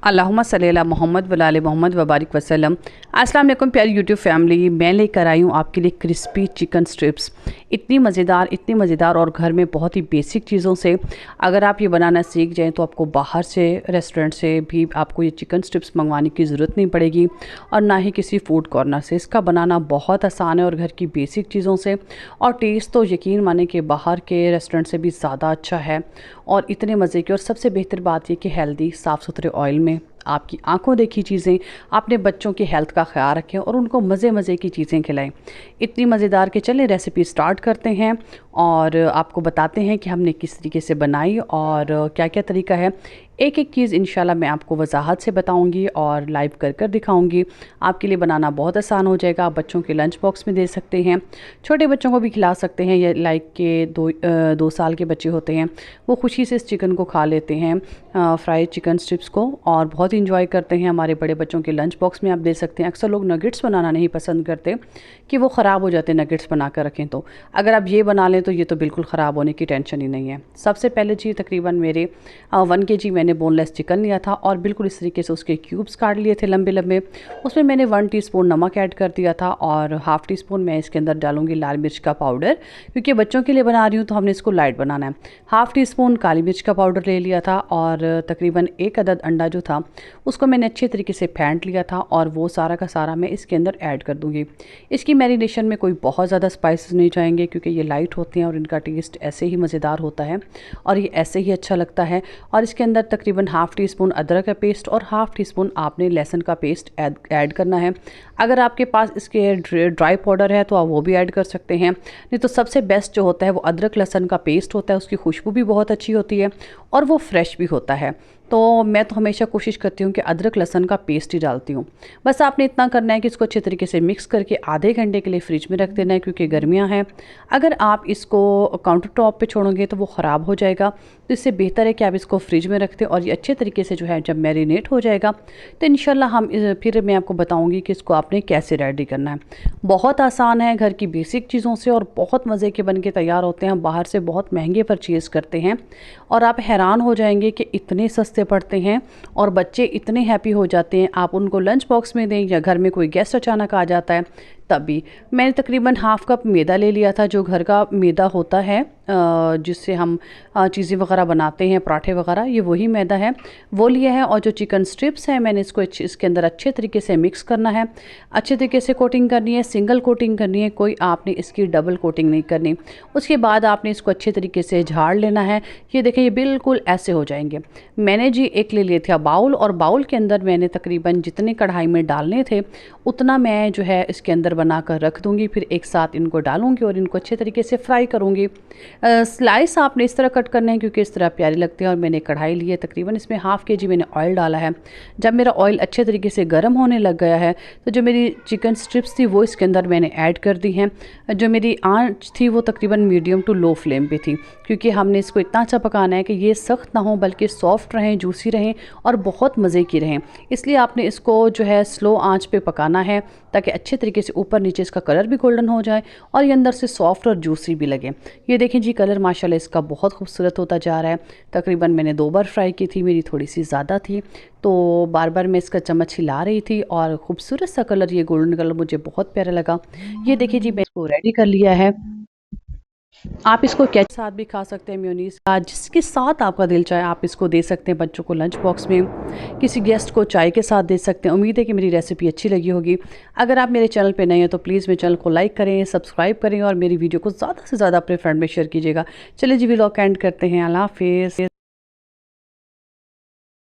अल्लाहुम्मा सल्ली अला मोहम्मद व आले मोहम्मद वबारिक वसल्लम। अस्सलाम वालेकुम प्यारी यूट्यूब फैमिली, मैं लेकर आई हूँ आपके लिए क्रिस्पी चिकन स्ट्रिप्स। इतनी मज़ेदार और घर में बहुत ही बेसिक चीज़ों से अगर आप ये बनाना सीख जाएं तो आपको बाहर से रेस्टोरेंट से भी आपको ये चिकन स्ट्रिप्स मंगवाने की ज़रूरत नहीं पड़ेगी और ना ही किसी फूड कॉर्नर से। इसका बनाना बहुत आसान है और घर की बेसिक चीज़ों से, और टेस्ट तो यकीन माने कि बाहर के रेस्टोरेंट से भी ज़्यादा अच्छा है और इतने मज़े की। और सबसे बेहतर बात ये कि हेल्दी साफ़ सुथरे ऑयल में आपकी आंखों देखी चीज़ें, अपने बच्चों की हेल्थ का ख्याल रखें और उनको मज़े की चीज़ें खिलाएं। इतनी मज़ेदार के चलें रेसिपी स्टार्ट करते हैं और आपको बताते हैं कि हमने किस तरीके से बनाई और क्या क्या तरीका है। एक एक चीज़ इंशाल्लाह मैं आपको वजाहत से बताऊंगी और लाइव कर दिखाऊंगी। आपके लिए बनाना बहुत आसान हो जाएगा। आप बच्चों के लंच बॉक्स में दे सकते हैं, छोटे बच्चों को भी खिला सकते हैं। ये लाइक के 2 साल के बच्चे होते हैं, वो खुशी से इस चिकन को खा लेते हैं, फ्राइड चिकन स्ट्रिप्स को, और बहुत इंजॉय करते हैं। हमारे बड़े बच्चों के लंच बॉक्स में आप दे सकते हैं। अक्सर लोग नगेट्स बनाना नहीं पसंद करते कि वो ख़राब हो जाते हैं नगेट्स बना कर रखें, तो अगर आप ये बना लें तो ये तो बिल्कुल ख़राब होने की टेंशन ही नहीं है। सबसे पहले जी तकरीबन मेरे 1 kg मैंने बोनलेस चिकन लिया था और बिल्कुल इस तरीके से उसके क्यूब्स काट लिए थे लंबे लंबे। उसमें मैंने 1 टीस्पून नमक ऐड कर दिया था और ½ टीस्पून मैं इसके अंदर डालूंगी लाल मिर्च का पाउडर, क्योंकि बच्चों के लिए बना रही हूँ तो हमने इसको लाइट बनाना है। ½ टीस्पून काली मिर्च का पाउडर ले लिया था और तकरीबन 1 अदद अंडा जो था उसको मैंने अच्छे तरीके से फेंट लिया था और वो सारा का सारा मैं इसके अंदर ऐड कर दूँगी। इसकी मैरिनेशन में कोई बहुत ज़्यादा स्पाइसेस नहीं जाएंगे क्योंकि ये लाइट होते हैं और इनका टेस्ट ऐसे ही मज़ेदार होता है और ये ऐसे ही अच्छा लगता है। और इसके अंदर तकरीबन ½ टीस्पून अदरक का पेस्ट और ½ टीस्पून आपने लहसुन का पेस्ट ऐड करना है। अगर आपके पास इसके ड्राई पाउडर है तो आप वो भी ऐड कर सकते हैं, नहीं तो सबसे बेस्ट जो होता है वो अदरक लहसुन का पेस्ट होता है। उसकी खुशबू भी बहुत अच्छी होती है और वो फ्रेश भी होता है। तो मैं तो हमेशा कोशिश करती हूँ कि अदरक लहसुन का पेस्ट ही डालती हूँ। बस आपने इतना करना है कि इसको अच्छे तरीके से मिक्स करके आधे घंटे के लिए फ्रिज में रख देना है, क्योंकि गर्मियाँ हैं। अगर आप इसको काउंटर टॉप पे छोड़ोगे तो वो ख़राब हो जाएगा, तो इससे बेहतर है कि आप इसको फ्रिज में रख दें और ये अच्छे तरीके से जो है जब मैरिनेट हो जाएगा तो इंशाल्लाह हम फिर मैं आपको बताऊँगी कि इसको आपने कैसे रेडी करना है। बहुत आसान है, घर की बेसिक चीज़ों से, और बहुत मज़े के बन के तैयार होते हैं। हम बाहर से बहुत महंगे परचेज़ करते हैं और आप हैरान हो जाएंगे कि इतने सस्ते पड़ते हैं और बच्चे इतने हैप्पी हो जाते हैं। आप उनको लंच बॉक्स में दें या घर में कोई गेस्ट अचानक आ जाता है तभी। मैंने तकरीबन ½ कप मैदा ले लिया था, जो घर का मैदा होता है जिससे हम चीज़ें वगैरह बनाते हैं, पराठे वगैरह, ये वही मैदा है, वो लिया है। और जो चिकन स्ट्रिप्स है मैंने इसको इसके अंदर अच्छे तरीके से मिक्स करना है, अच्छे तरीके से कोटिंग करनी है, सिंगल कोटिंग करनी है, कोई आपने इसकी डबल कोटिंग नहीं करनी। उसके बाद आपने इसको अच्छे तरीके से झाड़ लेना है। ये देखें, ये बिल्कुल ऐसे हो जाएंगे। मैंने जी एक ले लिया था बाउल, और बाउल के अंदर मैंने तकरीबन जितने कढ़ाई में डालने थे उतना मैं जो है इसके अंदर बनाकर रख दूंगी। फिर एक साथ इनको डालूंगी और इनको अच्छे तरीके से फ्राई करूंगी। स्लाइस आपने इस तरह कट करने हैं क्योंकि इस तरह प्यारे लगते हैं। और मैंने कढ़ाई ली है, तकरीबन इसमें ½ kg मैंने ऑयल डाला है। जब मेरा ऑयल अच्छे तरीके से गर्म होने लग गया है तो जो मेरी चिकन स्ट्रिप्स थी वो इसके अंदर मैंने ऐड कर दी हैं। जो मेरी आंच थी वो तकरीबन मीडियम टू लो फ्लेम पे थी, क्योंकि हमने इसको इतना अच्छा पकाना है कि ये सख्त ना हो बल्कि सॉफ्ट रहें, जूसी रहें और बहुत मज़े की रहें। इसलिए आपने इसको जो है स्लो आंच पे पकाना है ताकि अच्छे तरीके से ऊपर नीचे इसका कलर भी गोल्डन हो जाए और ये अंदर से सॉफ्ट और जूसी भी लगे। ये देखें जी, कलर माशाल्लाह इसका बहुत खूबसूरत होता जा रहा है। तकरीबन मैंने 2 बार फ्राई की थी, मेरी थोड़ी सी ज़्यादा थी, तो बार बार मैं इसका चम्मच हिला रही थी और खूबसूरत सा कलर, ये गोल्डन कलर मुझे बहुत प्यारा लगा। ये देखिए जी, मैं इसको रेडी कर लिया है। आप इसको केचप के साथ भी खा सकते हैं, मेयोनीज का, जिसके साथ आपका दिल चाहे आप इसको दे सकते हैं बच्चों को लंच बॉक्स में, किसी गेस्ट को चाय के साथ दे सकते हैं। उम्मीद है कि मेरी रेसिपी अच्छी लगी होगी। अगर आप मेरे चैनल पे नए हैं तो प्लीज़ मेरे चैनल को लाइक करें, सब्सक्राइब करें और मेरी वीडियो को ज़्यादा से ज़्यादा अपने फ्रेंड में शेयर कीजिएगा। चलिए जी, व्लॉग एंड करते हैं। अल्लाह हाफिज़।